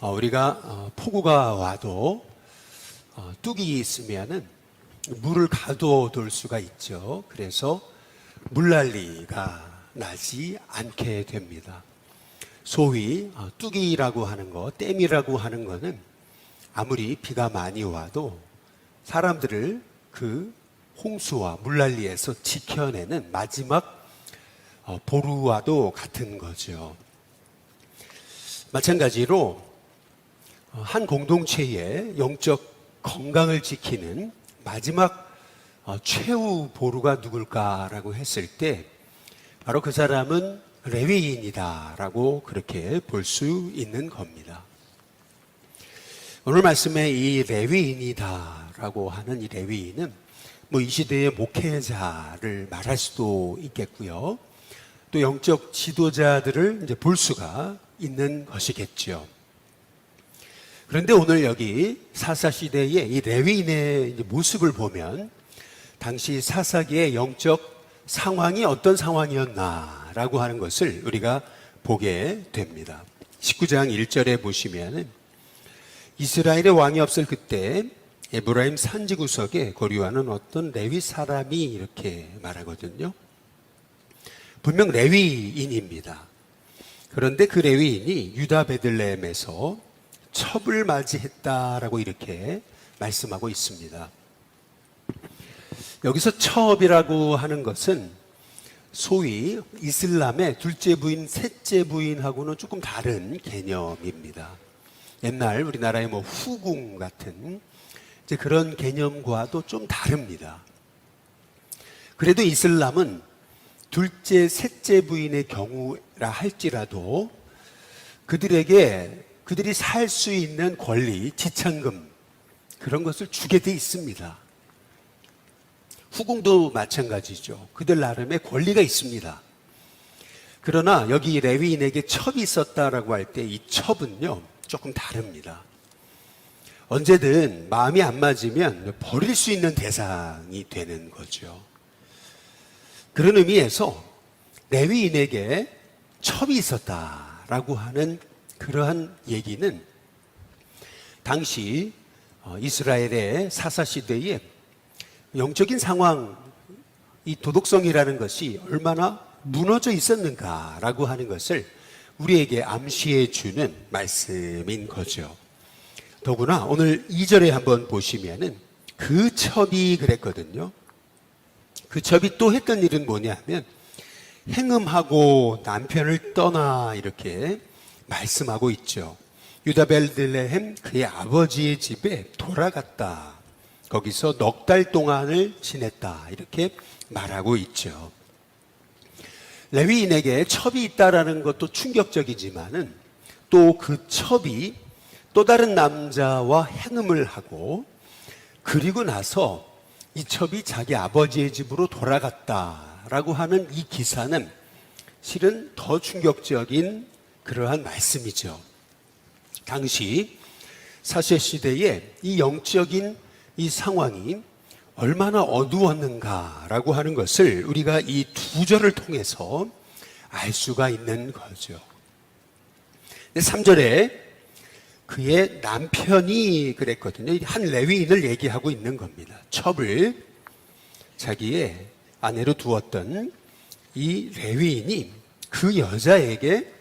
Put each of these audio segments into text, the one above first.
우리가 폭우가 와도 뚝이 있으면은 물을 가둬둘 수가 있죠. 그래서 물난리가 나지 않게 됩니다. 소위 뚝이라고 하는 거, 댐이라고 하는 거는 아무리 비가 많이 와도 사람들을 그 홍수와 물난리에서 지켜내는 마지막 보루와도 같은 거죠. 마찬가지로 한 공동체의 영적 건강을 지키는 마지막 최후 보루가 누굴까라고 했을 때 바로 그 사람은 레위인이다라고 그렇게 볼 수 있는 겁니다. 오늘 말씀에 이 레위인이다라고 하는 이 레위인은 이 시대의 목회자를 말할 수도 있겠고요. 또 영적 지도자들을 이제 볼 수가 있는 것이겠죠. 그런데 오늘 여기 사사시대의 이 레위인의 모습을 보면 당시 사사기의 영적 상황이 어떤 상황이었나라고 하는 것을 우리가 보게 됩니다. 19장 1절에 보시면 이스라엘의 왕이 없을 그때 에브라임 산지구석에 거류하는 어떤 레위 사람이 이렇게 말하거든요. 분명 레위인입니다. 그런데 그 레위인이 유다 베들레헴에서 첩을 맞이했다라고 이렇게 말씀하고 있습니다. 여기서 첩이라고 하는 것은 소위 이슬람의 둘째 부인, 셋째 부인하고는 조금 다른 개념입니다. 옛날 우리나라의 후궁 같은 이제 그런 개념과도 좀 다릅니다. 그래도 이슬람은 둘째, 셋째 부인의 경우라 할지라도 그들이 살 수 있는 권리, 지참금 그런 것을 주게 돼 있습니다. 후궁도 마찬가지죠. 그들 나름의 권리가 있습니다. 그러나 여기 레위인에게 첩이 있었다라고 할 때 이 첩은요 조금 다릅니다. 언제든 마음이 안 맞으면 버릴 수 있는 대상이 되는 거죠. 그런 의미에서 레위인에게 첩이 있었다라고 하는 그러한 얘기는 당시 이스라엘의 사사시대에 영적인 상황, 이 도덕성이라는 것이 얼마나 무너져 있었는가라고 하는 것을 우리에게 암시해 주는 말씀인 거죠. 더구나 오늘 2절에 한번 보시면은 그 첩이 그랬거든요. 그 첩이 또 했던 일은 뭐냐면 행음하고 남편을 떠나 이렇게 말씀하고 있죠. 유다 베들레헴 그의 아버지의 집에 돌아갔다. 거기서 넉 달 동안을 지냈다. 이렇게 말하고 있죠. 레위인에게 첩이 있다라는 것도 충격적이지만은 또 그 첩이 또 다른 남자와 행음을 하고 그리고 나서 이 첩이 자기 아버지의 집으로 돌아갔다라고 하는 이 기사는 실은 더 충격적인 그러한 말씀이죠. 당시 사세시대에 이 영적인 이 상황이 얼마나 어두웠는가라고 하는 것을 우리가 이 두 절을 통해서 알 수가 있는 거죠. 3절에 그의 남편이 그랬거든요. 한 레위인을 얘기하고 있는 겁니다. 첩을 자기의 아내로 두었던 이 레위인이 그 여자에게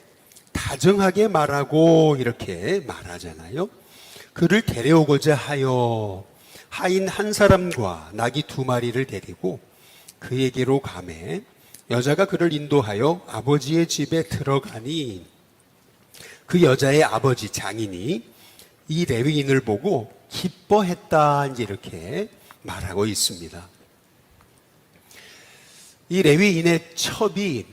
다정하게 말하고 이렇게 말하잖아요. 그를 데려오고자 하여 하인 한 사람과 나귀 2마리를 데리고 그에게로 가매 여자가 그를 인도하여 아버지의 집에 들어가니 그 여자의 아버지 장인이 이 레위인을 보고 기뻐했다 이렇게 말하고 있습니다. 이 레위인의 첩이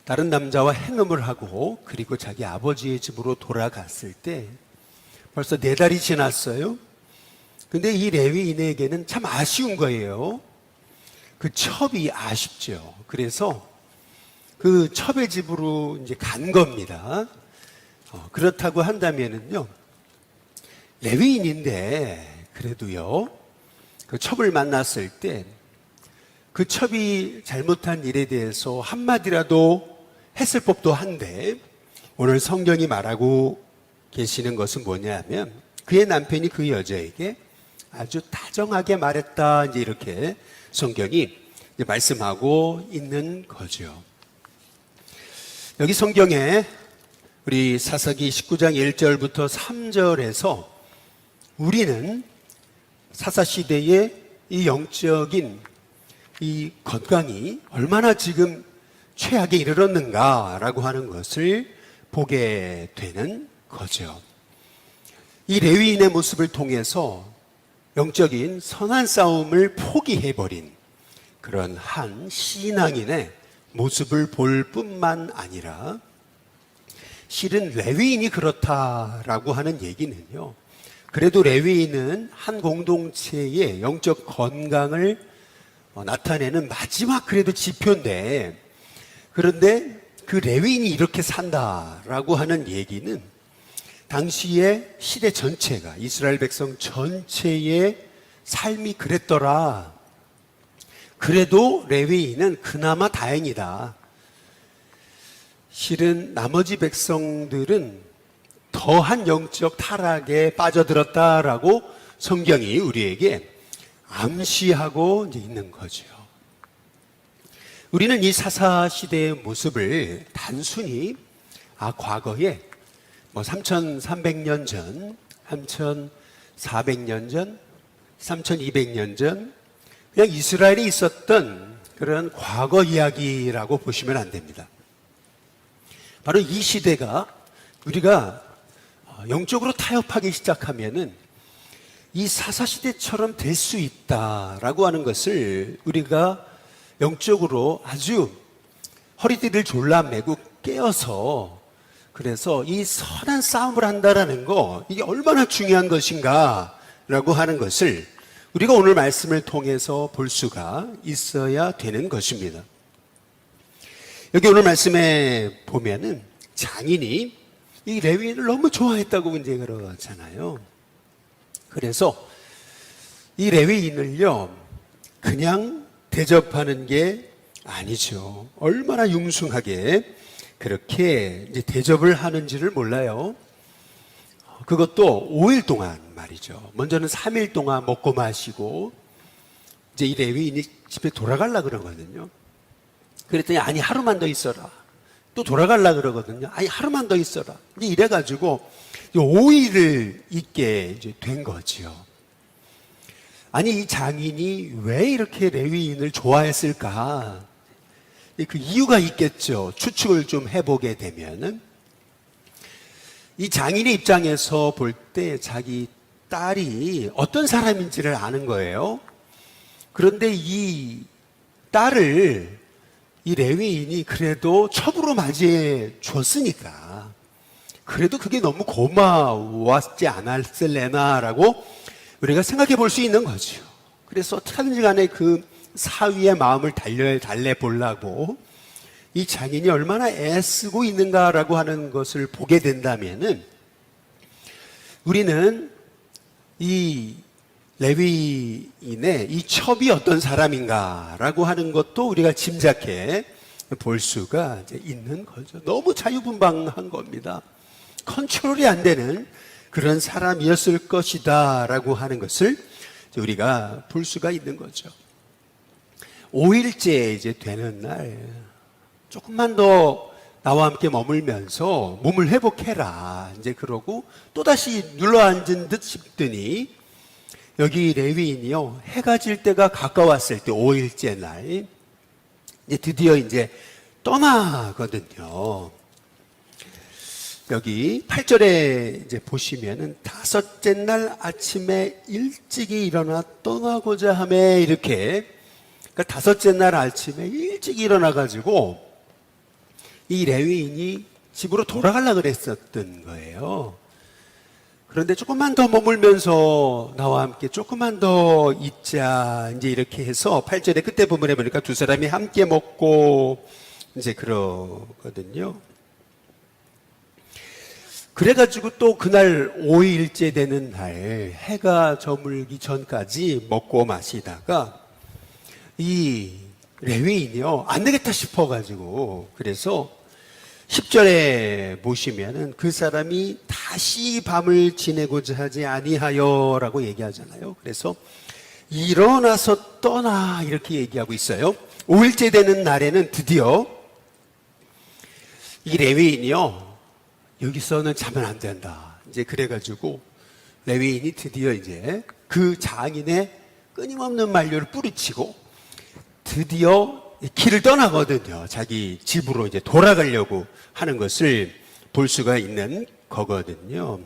다른 남자와 행음을 하고 그리고 자기 아버지의 집으로 돌아갔을 때 벌써 4달이 지났어요. 근데 이 레위인에게는 참 아쉬운 거예요. 그 첩이 아쉽죠. 그래서 그 첩의 집으로 이제 간 겁니다. 그렇다고 한다면은요, 레위인인데 그래도요, 그 첩을 만났을 때 그 첩이 잘못한 일에 대해서 한마디라도 했을 법도 한데 오늘 성경이 말하고 계시는 것은 뭐냐면 그의 남편이 그 여자에게 아주 다정하게 말했다. 이제 이렇게 성경이 이제 말씀하고 있는 거죠. 여기 성경에 우리 사사기 19장 1절부터 3절에서 우리는 사사시대의 이 영적인 이 건강이 얼마나 지금 최악에 이르렀는가라고 하는 것을 보게 되는 거죠. 이 레위인의 모습을 통해서 영적인 선한 싸움을 포기해버린 그런 한 신앙인의 모습을 볼 뿐만 아니라 실은 레위인이 그렇다라고 하는 얘기는요. 그래도 레위인은 한 공동체의 영적 건강을 나타내는 마지막 그래도 지표인데 그런데 그 레위인이 이렇게 산다라고 하는 얘기는 당시의 시대 전체가 이스라엘 백성 전체의 삶이 그랬더라. 그래도 레위인은 그나마 다행이다. 실은 나머지 백성들은 더한 영적 타락에 빠져들었다라고 성경이 우리에게 암시하고 이제 있는 거죠. 우리는 이 사사 시대의 모습을 단순히 과거에 3,300년 전, 3,400년 전, 3,200년 전 그냥 이스라엘에 있었던 그런 과거 이야기라고 보시면 안 됩니다. 바로 이 시대가 우리가 영적으로 타협하기 시작하면은 이 사사시대처럼 될 수 있다라고 하는 것을 우리가 영적으로 아주 허리띠를 졸라매고 깨어서 그래서 이 선한 싸움을 한다라는 거 이게 얼마나 중요한 것인가라고 하는 것을 우리가 오늘 말씀을 통해서 볼 수가 있어야 되는 것입니다. 여기 오늘 말씀에 보면은 장인이 이 레위인을 너무 좋아했다고 이제 그러잖아요. 그래서 이 레위인을요 그냥 대접하는 게 아니죠. 얼마나 융숭하게 그렇게 이제 대접을 하는지를 몰라요. 그것도 5일 동안 말이죠. 먼저는 3일 동안 먹고 마시고 이제 이 레위인이 집에 돌아가려고 그러거든요. 그랬더니 아니 하루만 더 있어라. 또 돌아가려고 그러거든요. 아니 하루만 더 있어라. 이제 이래가지고 5일을 있게 이제 된 거죠. 아니 이 장인이 왜 이렇게 레위인을 좋아했을까? 그 이유가 있겠죠. 추측을 좀 해보게 되면은 이 장인의 입장에서 볼 때 자기 딸이 어떤 사람인지를 아는 거예요. 그런데 이 딸을 이 레위인이 그래도 첩으로 맞이해 줬으니까 그래도 그게 너무 고마웠지 않았을래나라고 우리가 생각해 볼 수 있는 거죠. 그래서 어떻게든지 간에 그 사위의 마음을 달래보려고 이 장인이 얼마나 애쓰고 있는가라고 하는 것을 보게 된다면은 우리는 이 레위인의 이 첩이 어떤 사람인가라고 하는 것도 우리가 짐작해 볼 수가 있는 거죠. 너무 자유분방한 겁니다. 컨트롤이 안 되는 그런 사람이었을 것이다라고 하는 것을 우리가 볼 수가 있는 거죠. 5일째 이제 되는 날 조금만 더 나와 함께 머물면서 몸을 회복해라. 이제 그러고 또다시 눌러앉은 듯 싶더니 여기 레위인이요. 해가 질 때가 가까웠을 때 5일째 날 이제 드디어 이제 떠나거든요. 여기 8절에 이제 보시면은 다섯째 날 아침에 일찍이 일어나 떠나고자 하며 이렇게 그러니까 다섯째 날 아침에 일찍 일어나 가지고 이 레위인이 집으로 돌아가려고 그랬었던 거예요. 그런데 조금만 더 머물면서 나와 함께 조금만 더 있자 이제 이렇게 해서 8절에 그때 부분에 보니까 두 사람이 함께 먹고 이제 그러거든요. 그래가지고 또 그날 5일째 되는 날 해가 저물기 전까지 먹고 마시다가 이 레위인이요 안 되겠다 싶어가지고 그래서 10절에 보시면은 그 사람이 다시 밤을 지내고자 하지 아니하여 라고 얘기하잖아요. 그래서 일어나서 떠나 이렇게 얘기하고 있어요. 5일째 되는 날에는 드디어 이 레위인이요, 여기서는 자면 안 된다. 이제 그래가지고 레위인이 드디어 이제 그 장인의 끊임없는 만류를 뿌리치고 드디어 길을 떠나거든요. 자기 집으로 이제 돌아가려고 하는 것을 볼 수가 있는 거거든요.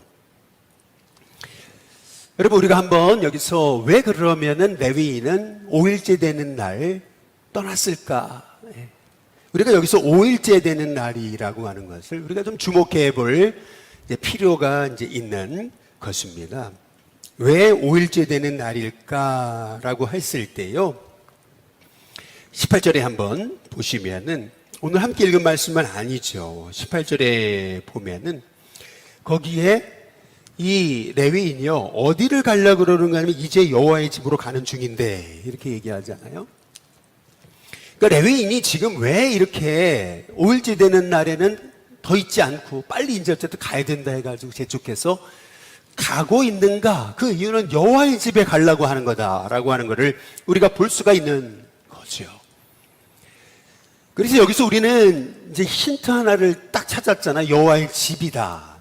여러분, 우리가 한번 여기서 왜 그러면은 레위인은 5일째 되는 날 떠났을까? 우리가 여기서 5일째 되는 날이라고 하는 것을 우리가 좀 주목해 볼 필요가 이제 있는 것입니다. 왜 5일째 되는 날일까라고 했을 때요, 18절에 한번 보시면은, 오늘 함께 읽은 말씀은 아니죠. 18절에 보면은 거기에 이 레위인이요, 어디를 가려고 그러는가 하면 이제 여호와의 집으로 가는 중인데 이렇게 얘기하잖아요. 그러니까 레위인이 지금 왜 이렇게 5일째 되는 날에는 더 있지 않고 빨리 이제 어쨌든 가야 된다 해가지고 재촉해서 가고 있는가? 그 이유는 여호와의 집에 가려고 하는 거다라고 하는 것을 우리가 볼 수가 있는 거죠. 그래서 여기서 우리는 이제 힌트 하나를 딱 찾았잖아. 여호와의 집이다.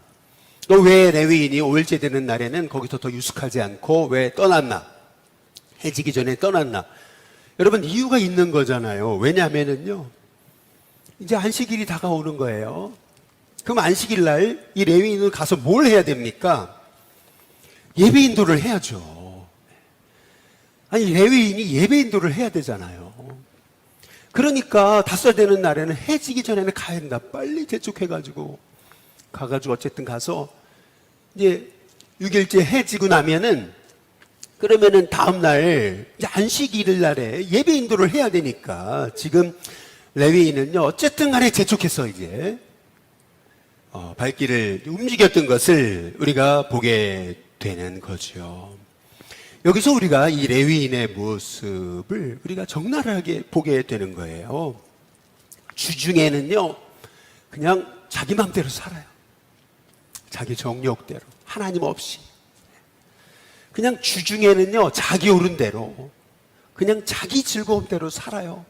왜 레위인이 5일째 되는 날에는 거기서 더 유숙하지 않고 왜 떠났나? 해지기 전에 떠났나? 여러분, 이유가 있는 거잖아요. 왜냐하면은요, 이제 안식일이 다가오는 거예요. 그럼 안식일 날 이 레위인은 가서 뭘 해야 됩니까? 예배 인도를 해야죠. 아니, 레위인이 예배 인도를 해야 되잖아요. 그러니까 닷새 되는 날에는 해지기 전에는 가야 된다. 빨리 재촉해가지고 가가지고 어쨌든 가서 이제 6일째 해지고 나면은, 그러면은 다음날 이제 안식일 날에 예배 인도를 해야 되니까 지금 레위인은요, 어쨌든 간에 재촉해서 이제 발길을 움직였던 것을 우리가 보게 되는 거죠. 여기서 우리가 이 레위인의 모습을 우리가 적나라하게 보게 되는 거예요. 주중에는요, 그냥 자기 마음대로 살아요. 자기 정욕대로, 하나님 없이. 그냥 주중에는요, 자기 오른 대로, 그냥 자기 즐거움대로 살아요.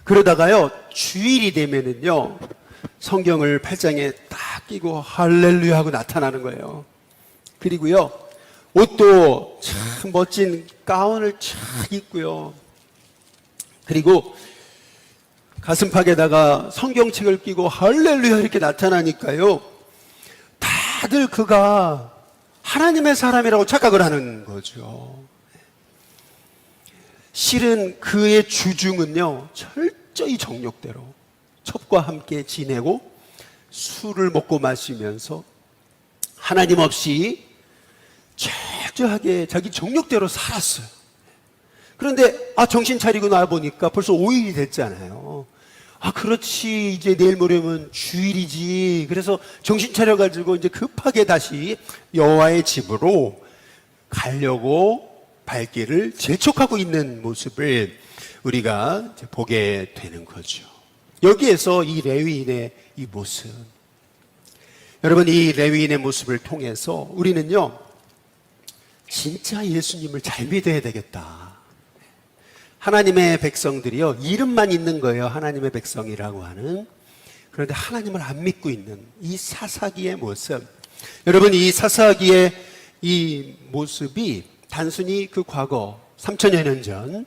그러다가요, 주일이 되면은요, 성경을 팔짱에 딱 끼고 할렐루야 하고 나타나는 거예요. 그리고요, 옷도 참 멋진 가운을 쫙 입고요. 그리고 가슴팍에다가 성경책을 끼고 할렐루야 이렇게 나타나니까요, 다들 그가 하나님의 사람이라고 착각을 하는 거죠. 실은 그의 주중은요, 철저히 정욕대로 첩과 함께 지내고 술을 먹고 마시면서 하나님 없이 철저하게 자기 정욕대로 살았어요. 그런데 정신 차리고 나와 보니까 벌써 5일이 됐잖아요. 그렇지, 이제 내일 모레면 주일이지. 그래서 정신 차려가지고 이제 급하게 다시 여호와의 집으로 가려고 발길을 재촉하고 있는 모습을 우리가 이제 보게 되는 거죠. 여기에서 이 레위인의 이 모습, 여러분, 이 레위인의 모습을 통해서 우리는요, 진짜 예수님을 잘 믿어야 되겠다. 하나님의 백성들이요, 이름만 있는 거예요. 하나님의 백성이라고 하는. 그런데 하나님을 안 믿고 있는 이 사사기의 모습. 여러분, 이 사사기의 이 모습이 단순히 그 과거 3000여 년 전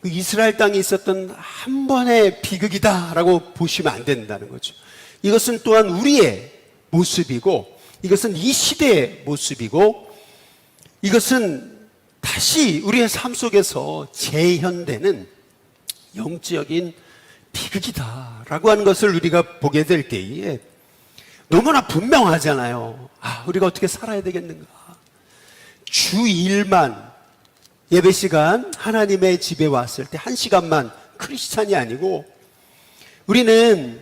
그 이스라엘 땅에 있었던 한 번의 비극이다라고 보시면 안 된다는 거죠. 이것은 또한 우리의 모습이고, 이것은 이 시대의 모습이고, 이것은 다시 우리의 삶 속에서 재현되는 영적인 비극이다라고 하는 것을 우리가 보게 될 때에 너무나 분명하잖아요. 우리가 어떻게 살아야 되겠는가. 주 2일만 예배 시간 하나님의 집에 왔을 때 1시간만 크리스찬이 아니고, 우리는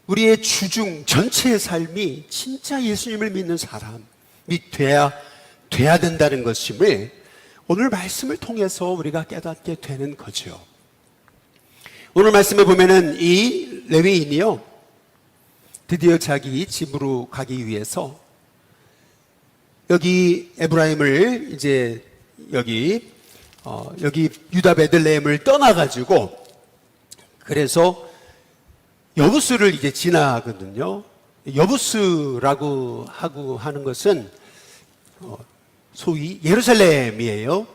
우리의 주중 전체의 삶이 진짜 예수님을 믿는 사람이 돼야 된다는 것임을 오늘 말씀을 통해서 우리가 깨닫게 되는 거죠. 오늘 말씀에 보면은 이 레위인이요, 드디어 자기 집으로 가기 위해서 여기 에브라임을 이제 여기 유다 베들레헴을 떠나가지고 그래서 여부스를 이제 지나거든요. 여부스라고 하는 것은 소위 예루살렘이에요.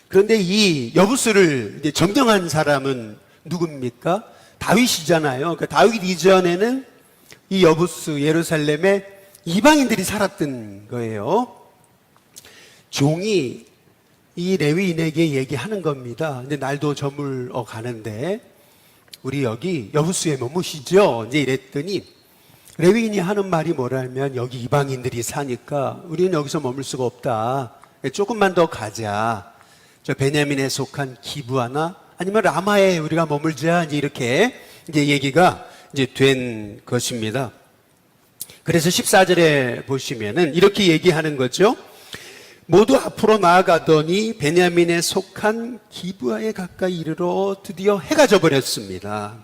그런데 이 여부스를 이제 점령한 사람은 누굽니까? 다윗이잖아요. 그러니까 다윗 이전에는 이 여부스 예루살렘에 이방인들이 살았던 거예요. 종이 이 레위인에게 얘기하는 겁니다. 근데 날도 저물어 가는데 우리 여기 여부스에 머무시죠? 이제 이랬더니 레위인이 하는 말이 뭐라면 여기 이방인들이 사니까 우리는 여기서 머물 수가 없다. 조금만 더 가자. 저 베냐민에 속한 기브아나 아니면 라마에 우리가 머물자. 이제 이렇게 이제 얘기가 이제 된 것입니다. 그래서 14절에 보시면은 이렇게 얘기하는 거죠. 모두 앞으로 나아가더니 베냐민에 속한 기브아에 가까이 이르러 드디어 해가 져버렸습니다.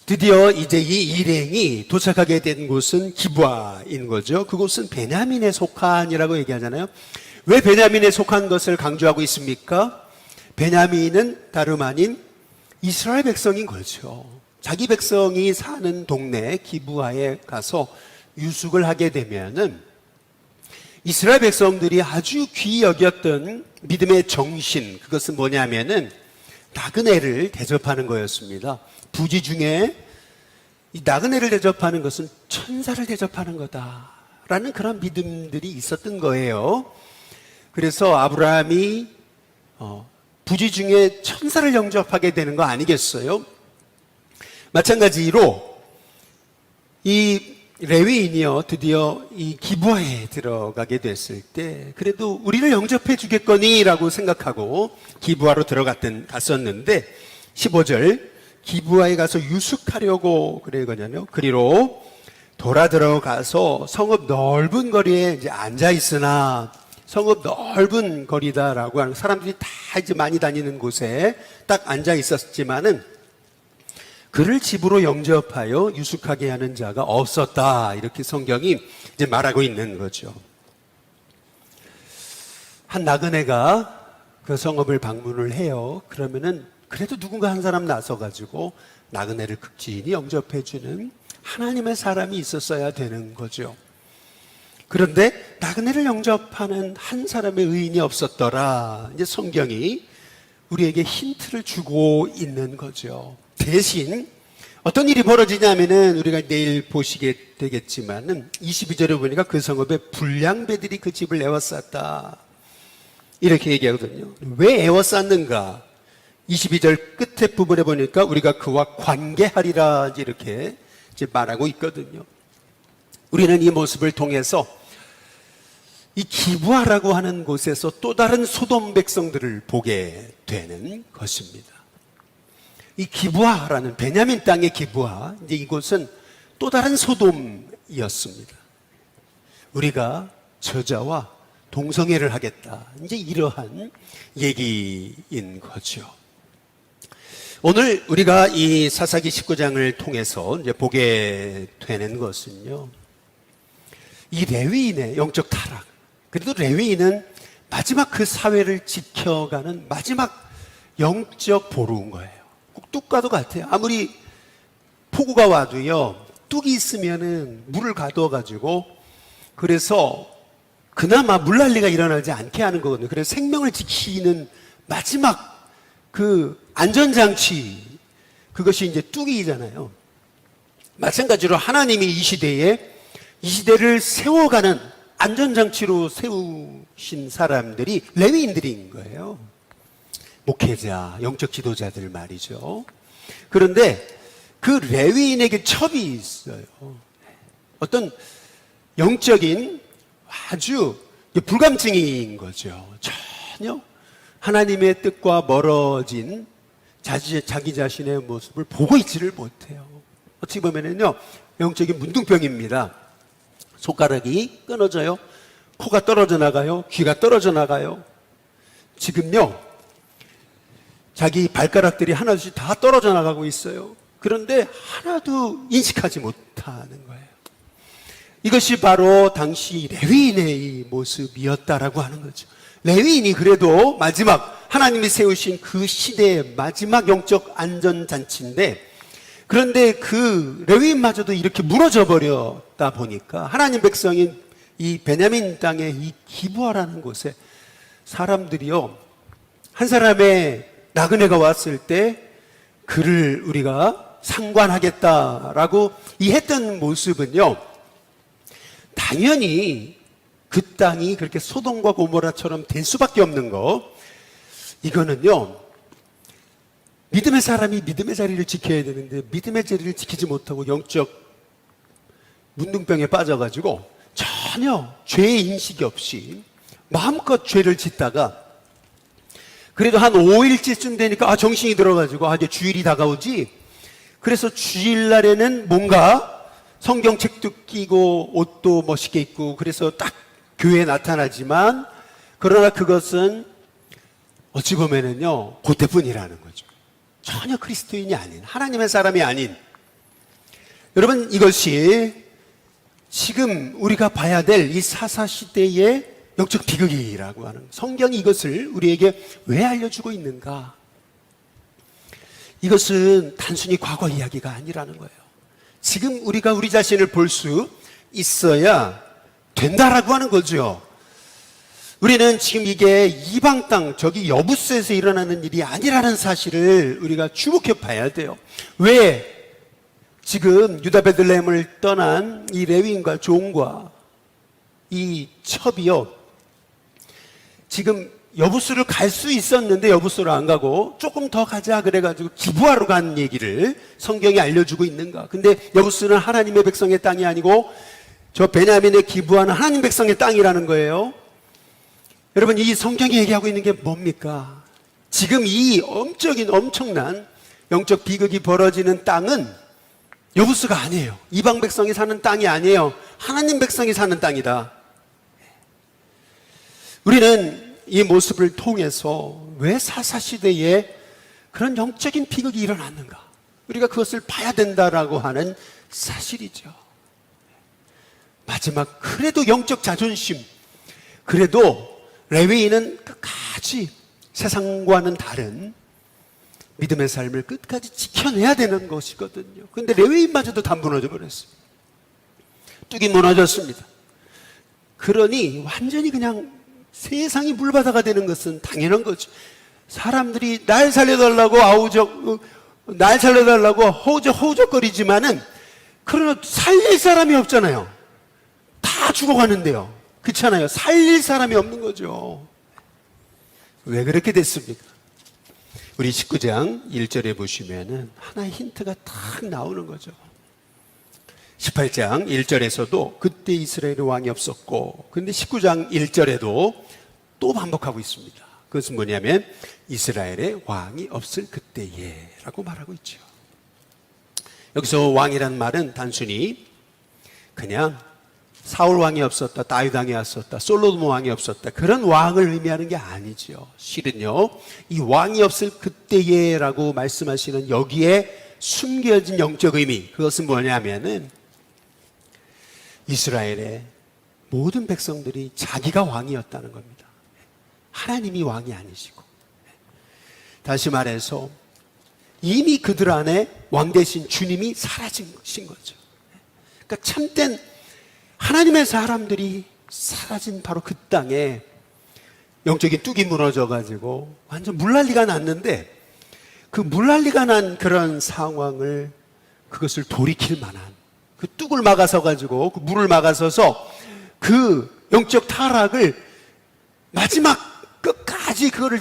드디어 이제 이 일행이 도착하게 된 곳은 기브아인 거죠. 그곳은 베냐민에 속한이라고 얘기하잖아요. 왜 베냐민에 속한 것을 강조하고 있습니까? 베냐민은 다름 아닌 이스라엘 백성인 거죠. 자기 백성이 사는 동네 기브아에 가서 유숙을 하게 되면은 이스라엘 백성들이 아주 귀히 여겼던 믿음의 정신, 그것은 뭐냐면은 나그네를 대접하는 거였습니다. 부지 중에 이 나그네를 대접하는 것은 천사를 대접하는 거다라는 그런 믿음들이 있었던 거예요. 그래서 아브라함이 부지 중에 천사를 영접하게 되는 거 아니겠어요? 마찬가지로 이 레위인이요 드디어 이 기브아에 들어가게 됐을 때 그래도 우리를 영접해 주겠거니 라고 생각하고 기브아로 갔었는데 15절 기브아에 가서 유숙하려고 그러거든요. 그리로 돌아 들어가서 성읍 넓은 거리에 이제 앉아 있으나 성읍 넓은 거리다라고 하는 사람들이 다 이제 많이 다니는 곳에 딱 앉아 있었지만은 그를 집으로 영접하여 유숙하게 하는 자가 없었다. 이렇게 성경이 이제 말하고 있는 거죠. 한 나그네가 그 성읍을 방문을 해요. 그러면은 그래도 누군가 한 사람 나서가지고 나그네를 극진히 영접해주는 하나님의 사람이 있었어야 되는 거죠. 그런데 나그네를 영접하는 한 사람의 의인이 없었더라. 이제 성경이 우리에게 힌트를 주고 있는 거죠. 대신 어떤 일이 벌어지냐면은 우리가 내일 보시게 되겠지만은 22절에 보니까 그 성읍에 불량배들이 그 집을 에워쌌다. 이렇게 얘기하거든요. 왜 에워쌌는가? 22절 끝에 부분에 보니까 우리가 그와 관계하리라 이렇게 이제 말하고 있거든요. 우리는 이 모습을 통해서 이 기브아라고 하는 곳에서 또 다른 소돔 백성들을 보게 되는 것입니다. 이 기브아라는 베냐민 땅의 기브아, 이제 이곳은 또 다른 소돔이었습니다. 우리가 저자와 동성애를 하겠다. 이제 이러한 얘기인 거죠. 오늘 우리가 이 사사기 19장을 통해서 이제 보게 되는 것은요. 이 레위인의 영적 타락. 그래도 레위인은 마지막 그 사회를 지켜가는 마지막 영적 보루인 거예요. 꼭 뚝과도 같아요. 아무리 폭우가 와도요, 뚝이 있으면은 물을 가둬가지고, 그래서 그나마 물난리가 일어나지 않게 하는 거거든요. 그래서 생명을 지키는 마지막 그 안전장치, 그것이 이제 뚝이잖아요. 마찬가지로 하나님이 이 시대를 세워가는 안전장치로 세우신 사람들이 레위인들인 거예요. 목회자, 영적 지도자들 말이죠. 그런데 그 레위인에게 첩이 있어요. 어떤 영적인 아주 불감증인 거죠. 전혀 하나님의 뜻과 멀어진 자기 자신의 모습을 보고 있지를 못해요. 어떻게 보면은요, 영적인 문둥병입니다. 손가락이 끊어져요. 코가 떨어져 나가요. 귀가 떨어져 나가요. 지금요, 자기 발가락들이 하나씩 다 떨어져 나가고 있어요. 그런데 하나도 인식하지 못하는 거예요. 이것이 바로 당시 레위인의 이 모습이었다라고 하는 거죠. 레위인이 그래도 마지막 하나님이 세우신 그 시대의 마지막 영적 안전잔치인데, 그런데 그 레위인마저도 이렇게 무너져 버렸다 보니까 하나님 백성인 이 베냐민 땅의 이 기브아라는 곳에 사람들이요, 한 사람의 나그네가 왔을 때 그를 우리가 상관하겠다라고 이 했던 모습은요, 당연히 그 땅이 그렇게 소돔과 고모라처럼 될 수밖에 없는 거, 이거는요, 믿음의 사람이 믿음의 자리를 지켜야 되는데 믿음의 자리를 지키지 못하고 영적 문둥병에 빠져가지고 전혀 죄의 인식이 없이 마음껏 죄를 짓다가, 그래도 한 5일째쯤 되니까 정신이 들어가지고 이제 주일이 다가오지, 그래서 주일날에는 뭔가 성경책도 끼고 옷도 멋있게 입고 그래서 딱 교회에 나타나지만, 그러나 그것은 어찌 보면은요, 그때뿐이라는 거죠. 전혀 그리스도인이 아닌, 하나님의 사람이 아닌. 여러분, 이것이 지금 우리가 봐야 될 이 사사시대의 영적 비극이라고 하는, 성경이 이것을 우리에게 왜 알려주고 있는가? 이것은 단순히 과거 이야기가 아니라는 거예요. 지금 우리가 우리 자신을 볼 수 있어야 된다라고 하는 거죠. 우리는 지금 이게 이방 땅, 저기 여부스에서 일어나는 일이 아니라는 사실을 우리가 주목해 봐야 돼요. 왜 지금 유다 베들레헴을 떠난 이 레위인과 종과 이 첩이요, 지금 여부스를 갈 수 있었는데 여부스를 안 가고 조금 더 가자 그래가지고 기브아로 간 얘기를 성경이 알려주고 있는가? 근데 여부스는 하나님의 백성의 땅이 아니고 저 베냐민의 기브아는 하나님 백성의 땅이라는 거예요. 여러분, 이 성경이 얘기하고 있는 게 뭡니까? 지금 이 엄청난 영적 비극이 벌어지는 땅은 여부스가 아니에요. 이방 백성이 사는 땅이 아니에요. 하나님 백성이 사는 땅이다. 우리는 이 모습을 통해서 왜 사사시대에 그런 영적인 비극이 일어났는가, 우리가 그것을 봐야 된다라고 하는 사실이죠. 마지막, 그래도 영적 자존심, 그래도 레위인은 끝까지 세상과는 다른 믿음의 삶을 끝까지 지켜내야 되는 것이거든요. 그런데 레위인마저도 다 무너져 버렸어요. 뚝이 무너졌습니다. 그러니 완전히 그냥 세상이 물바다가 되는 것은 당연한 거죠. 사람들이 날 살려달라고 날 살려달라고 허우적거리지만은, 그러나 살릴 사람이 없잖아요. 다 죽어가는데요. 그렇잖아요. 살릴 사람이 없는 거죠. 왜 그렇게 됐습니까? 우리 19장 1절에 보시면은 하나의 힌트가 딱 나오는 거죠. 18장 1절에서도 그때 이스라엘의 왕이 없었고, 근데 19장 1절에도 또 반복하고 있습니다. 그것은 뭐냐면 이스라엘의 왕이 없을 그때에 라고 말하고 있죠. 여기서 왕이란 말은 단순히 그냥 사울 왕이 없었다, 다윗 왕이 없었다, 솔로몬 왕이 없었다, 그런 왕을 의미하는 게 아니죠. 실은요, 이 왕이 없을 그때에 라고 말씀하시는 여기에 숨겨진 영적 의미, 그것은 뭐냐면은 이스라엘의 모든 백성들이 자기가 왕이었다는 겁니다. 하나님이 왕이 아니시고, 다시 말해서 이미 그들 안에 왕 대신 주님이 사라진 것인 거죠. 그러니까 참된 하나님의 사람들이 사라진 바로 그 땅에 영적인 뚝이 무너져가지고 완전 물난리가 났는데, 그 물난리가 난 그런 상황을, 그것을 돌이킬 만한 그 뚝을 막아서 가지고, 그 물을 막아서서 그 영적 타락을 마지막 끝까지 그거를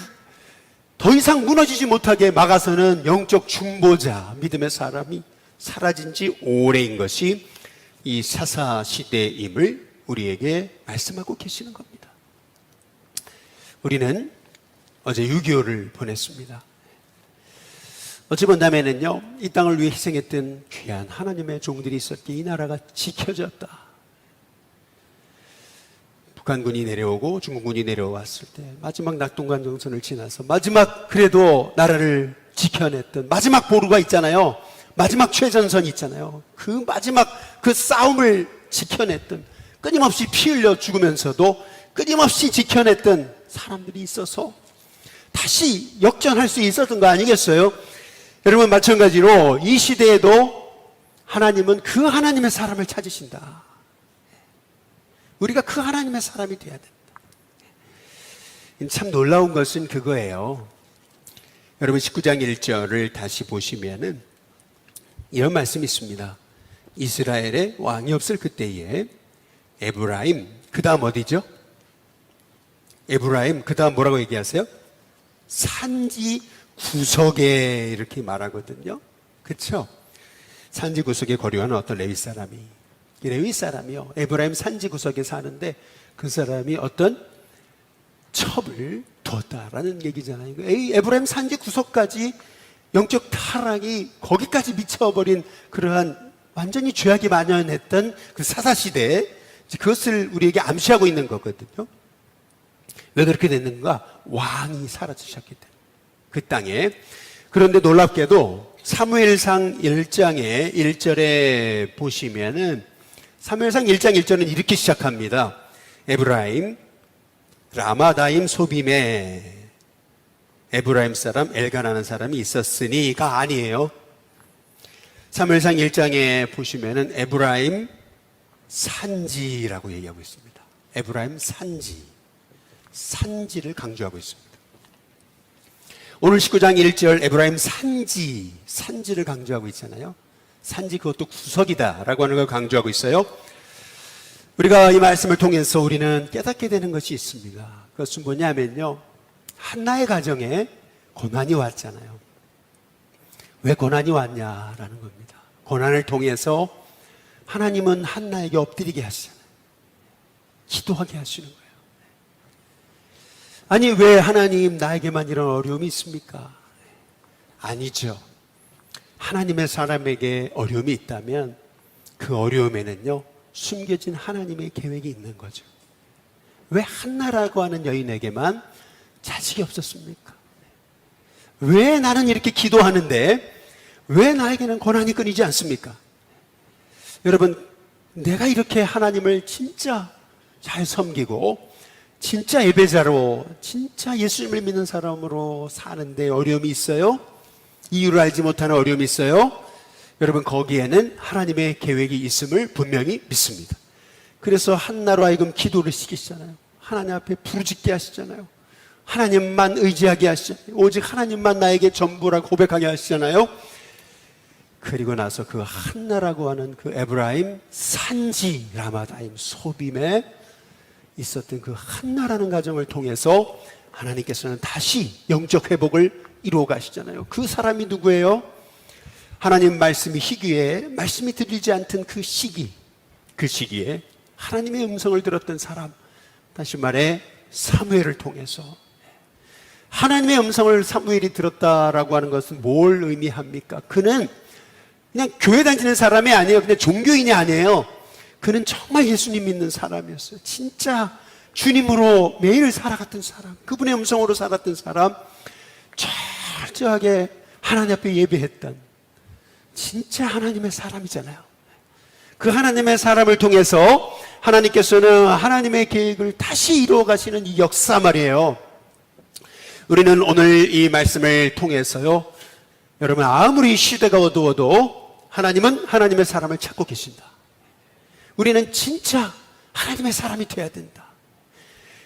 더 이상 무너지지 못하게 막아서는 영적 중보자, 믿음의 사람이 사라진 지 오래인 것이 이 사사시대임을 우리에게 말씀하고 계시는 겁니다. 우리는 어제 6.25를 보냈습니다. 어찌 본다면은요, 이 땅을 위해 희생했던 귀한 하나님의 종들이 있었기에 이 나라가 지켜졌다. 북한군이 내려오고 중국군이 내려왔을 때 마지막 낙동강 정선을 지나서 마지막 그래도 나라를 지켜냈던 마지막 보루가 있잖아요. 마지막 최전선이 있잖아요. 그 마지막 그 싸움을 지켜냈던, 끊임없이 피 흘려 죽으면서도 끊임없이 지켜냈던 사람들이 있어서 다시 역전할 수 있었던 거 아니겠어요? 여러분, 마찬가지로 이 시대에도 하나님은 그 하나님의 사람을 찾으신다. 우리가 그 하나님의 사람이 돼야 된다. 참 놀라운 것은 그거예요. 여러분, 19장 1절을 다시 보시면은 이런 말씀이 있습니다. 이스라엘에 왕이 없을 그때에 에브라임, 그 다음 어디죠? 에브라임, 그 다음 뭐라고 얘기하세요? 산지 구석에 이렇게 말하거든요. 그렇죠? 산지 구석에 거류하는 어떤 레위 사람이, 이 레위 사람이요, 에브라임 산지 구석에 사는데 그 사람이 어떤 첩을 두었다라는 얘기잖아요. 에브라임 산지 구석까지 영적 타락이 거기까지 미쳐버린 그러한 완전히 죄악이 만연했던 그 사사시대에 그것을 우리에게 암시하고 있는 거거든요. 왜 그렇게 됐는가? 왕이 사라지셨기 때문에 그 땅에. 그런데 놀랍게도 사무엘상 1장의 1절에 보시면은 사무엘상 1장 1절은 이렇게 시작합니다. 에브라임 라마다임 소빔에 에브라임 사람 엘가나는 사람이 있었으니가 아니에요. 사무엘상 1장에 보시면은 에브라임 산지라고 얘기하고 있습니다. 에브라임 산지, 산지를 강조하고 있습니다. 오늘 19장 1절 에브라임 산지, 산지를 강조하고 있잖아요. 산지, 그것도 구석이다라고 하는 걸 강조하고 있어요. 우리가 이 말씀을 통해서 우리는 깨닫게 되는 것이 있습니다. 그것은 뭐냐면요, 한나의 가정에 고난이 왔잖아요. 왜 고난이 왔냐라는 겁니다. 고난을 통해서 하나님은 한나에게 엎드리게 하시잖아요. 기도하게 하시는 거예요. 아니, 왜 하나님 나에게만 이런 어려움이 있습니까? 아니죠. 하나님의 사람에게 어려움이 있다면 그 어려움에는요, 숨겨진 하나님의 계획이 있는 거죠. 왜 한나라고 하는 여인에게만 자식이 없었습니까? 왜 나는 이렇게 기도하는데 왜 나에게는 고난이 끊이지 않습니까? 여러분, 내가 이렇게 하나님을 진짜 잘 섬기고 진짜 예배자로, 진짜 예수님을 믿는 사람으로 사는데 어려움이 있어요? 이유를 알지 못하는 어려움이 있어요? 여러분, 거기에는 하나님의 계획이 있음을 분명히 믿습니다. 그래서 한나로 하여금 기도를 시키시잖아요. 하나님 앞에 부르짖게 하시잖아요. 하나님만 의지하게 하시잖아요. 오직 하나님만 나에게 전부라고 고백하게 하시잖아요. 그리고 나서 그 한나라고 하는 그 에브라임 산지 라마다임 소빔에 있었던 그 한나라는 가정을 통해서 하나님께서는 다시 영적 회복을 이루어 가시잖아요. 그 사람이 누구예요? 하나님 말씀이 희귀해 말씀이 들리지 않던 그 시기, 그 시기에 하나님의 음성을 들었던 사람, 다시 말해 사무엘을 통해서. 하나님의 음성을 사무엘이 들었다라고 하는 것은 뭘 의미합니까? 그는 그냥 교회 다니는 사람이 아니에요. 그냥 종교인이 아니에요. 그는 정말 예수님 믿는 사람이었어요. 진짜 주님으로 매일 살아갔던 사람, 그분의 음성으로 살았던 사람, 철저하게 하나님 앞에 예배했던 진짜 하나님의 사람이잖아요. 그 하나님의 사람을 통해서 하나님께서는 하나님의 계획을 다시 이루어 가시는 이 역사 말이에요. 우리는 오늘 이 말씀을 통해서요, 여러분, 아무리 시대가 어두워도 하나님은 하나님의 사람을 찾고 계신다. 우리는 진짜 하나님의 사람이 돼야 된다.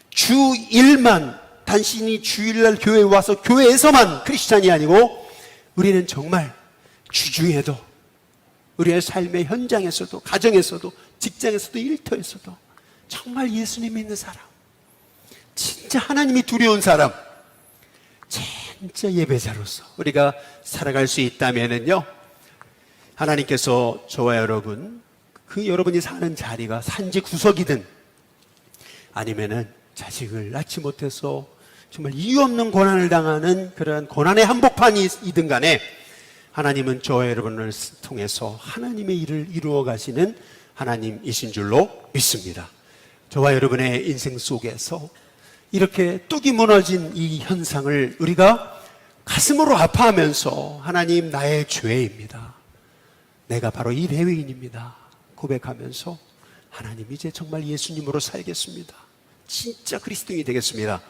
주일만, 단순히 주일날 교회에 와서 교회에서만 크리스찬이 아니고 우리는 정말 주중에도, 우리의 삶의 현장에서도, 가정에서도, 직장에서도, 일터에서도 정말 예수님 믿는 사람, 진짜 하나님이 두려운 사람, 진짜 예배자로서 우리가 살아갈 수 있다면은요, 하나님께서 저와 여러분, 그 여러분이 사는 자리가 산지 구석이든 아니면은 자식을 낳지 못해서 정말 이유 없는 고난을 당하는 그런 고난의 한복판이든 간에 하나님은 저와 여러분을 통해서 하나님의 일을 이루어 가시는 하나님이신 줄로 믿습니다. 저와 여러분의 인생 속에서 이렇게 뚝이 무너진 이 현상을 우리가 가슴으로 아파하면서 하나님, 나의 죄입니다, 내가 바로 이 레위인입니다 고백하면서 하나님 이제 정말 예수님으로 살겠습니다. 진짜 그리스도인이 되겠습니다.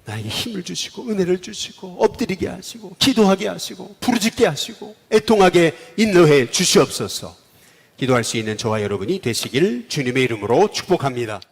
나에게 힘을 주시고 은혜를 주시고 엎드리게 하시고 기도하게 하시고 부르짖게 하시고 애통하게 인도해 주시옵소서. 기도할 수 있는 저와 여러분이 되시길 주님의 이름으로 축복합니다.